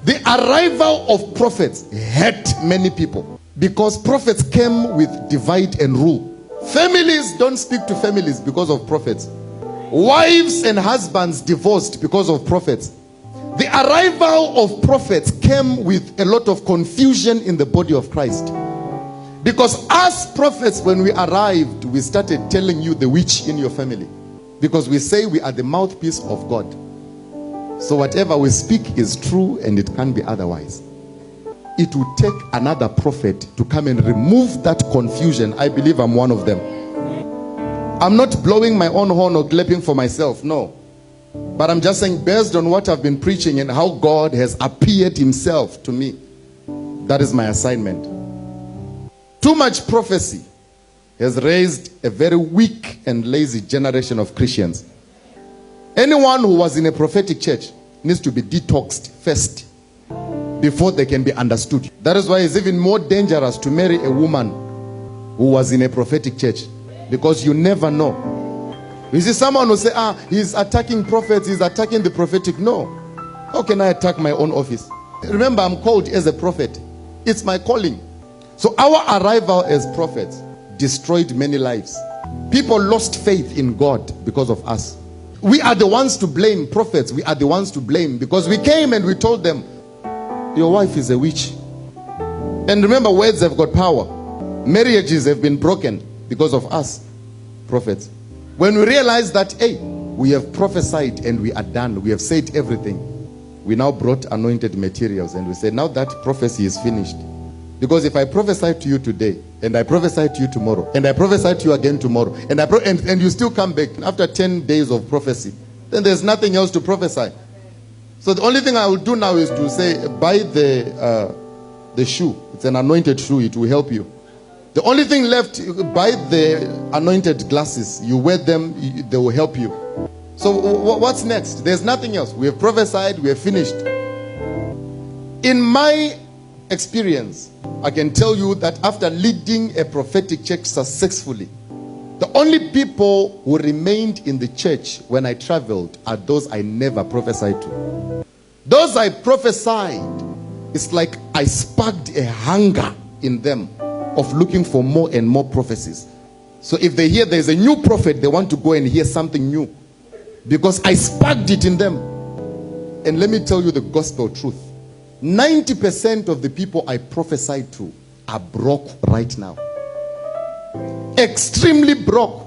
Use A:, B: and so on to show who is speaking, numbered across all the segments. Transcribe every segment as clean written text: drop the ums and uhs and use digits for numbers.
A: The arrival of prophets hurt many people because prophets came with divide and rule. Families don't speak to families because of prophets. Wives and husbands divorced because of prophets. The arrival of prophets came with a lot of confusion in the body of Christ. Because as prophets, when we arrived, we started telling you the witch in your family. Because we say we are the mouthpiece of God. So whatever we speak is true and it can't be otherwise. It will take another prophet to come and remove that confusion. I believe I'm one of them. I'm not blowing my own horn or clapping for myself, no. But I'm just saying, based on what I've been preaching and how God has appeared himself to me, that is my assignment. Too much prophecy has raised a very weak and lazy generation of Christians. Anyone who was in a prophetic church needs to be detoxed first before they can be understood. That is why it's even more dangerous to marry a woman who was in a prophetic church, because you never know. You see someone who say, he's attacking prophets, he's attacking the prophetic. No. How can I attack my own office? Remember, I'm called as a prophet. It's my calling. So our arrival as prophets destroyed many lives. People lost faith in God because of us. We are the ones to blame, prophets. We are the ones to blame because we came and we told them, your wife is a witch. And remember, words have got power. Marriages have been broken because of us, prophets. When we realize that, hey, we have prophesied and we are done, we have said everything, we now brought anointed materials and we said, now that prophecy is finished. Because if I prophesy to you today, and I prophesy to you tomorrow, and I prophesy to you again tomorrow, and you still come back after 10 days of prophecy, then there's nothing else to prophesy. So the only thing I will do now is to say, buy the shoe. It's an anointed shoe. It will help you. The only thing left, buy the anointed glasses. You wear them, they will help you. So what's next? There's nothing else. We have prophesied. We have finished. In my experience, I can tell you that after leading a prophetic church successfully, the only people who remained in the church when I traveled are those I never prophesied to. Those I prophesied, it's like I sparked a hunger in them of looking for more and more prophecies. So if they hear there's a new prophet, they want to go and hear something new. Because I sparked it in them. And let me tell you the gospel truth. 90% of the people I prophesied to are broke right now. Extremely broke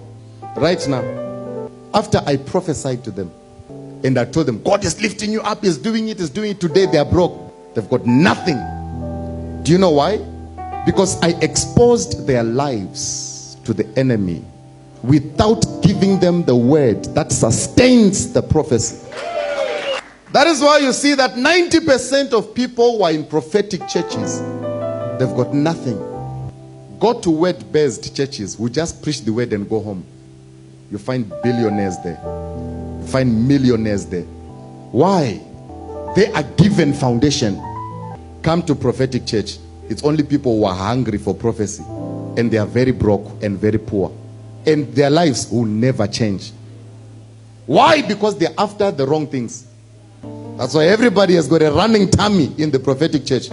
A: right now. After I prophesied to them and I told them, God is lifting you up, He's doing it, today they are broke. They've got nothing. Do you know why? Because I exposed their lives to the enemy without giving them the word that sustains the prophecy. That is why you see that 90% of people who are in prophetic churches, they've got nothing. Go to word-based churches who just preach the word and go home. You find billionaires there. You find millionaires there. Why? They are given foundation. Come to prophetic church. It's only people who are hungry for prophecy. And they are very broke and very poor. And their lives will never change. Why? Because they're after the wrong things. That's why everybody has got a running tummy in the prophetic church.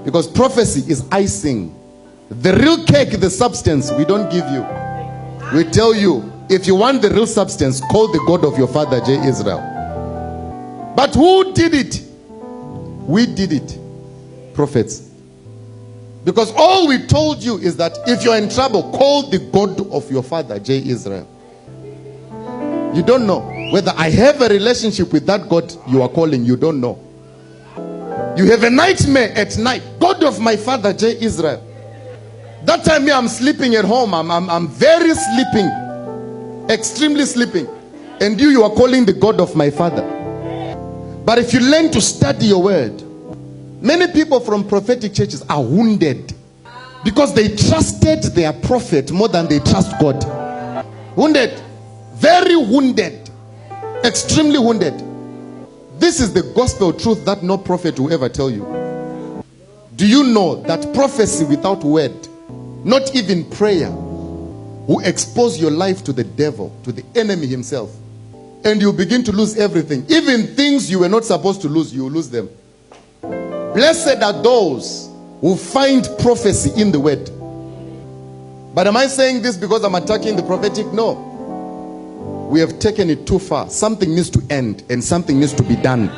A: Because prophecy is icing. The real cake, the substance, we don't give you. We tell you, if you want the real substance, call the God of your father, J. Israel. But who did it? We did it. Prophets. Because all we told you is that if you're in trouble, call the God of your father, J. Israel. You don't know. Whether I have a relationship with that God you are calling, you don't know. You have a nightmare at night. God of my father, J. Israel. That time I'm sleeping at home. I'm very sleeping. Extremely sleeping. And you are calling the God of my father. But if you learn to study your word, many people from prophetic churches are wounded. Because they trusted their prophet more than they trust God. Wounded. Very wounded. Extremely wounded. This is the gospel truth that no prophet will ever tell you. Do you know that prophecy without word, not even prayer, will expose your life to the devil, to the enemy himself? And you begin to lose everything. Even things you were not supposed to lose, you will lose them. Blessed are those who find prophecy in the word. But am I saying this because I'm attacking the prophetic? No. We have taken it too far. Something needs to end and something needs to be done.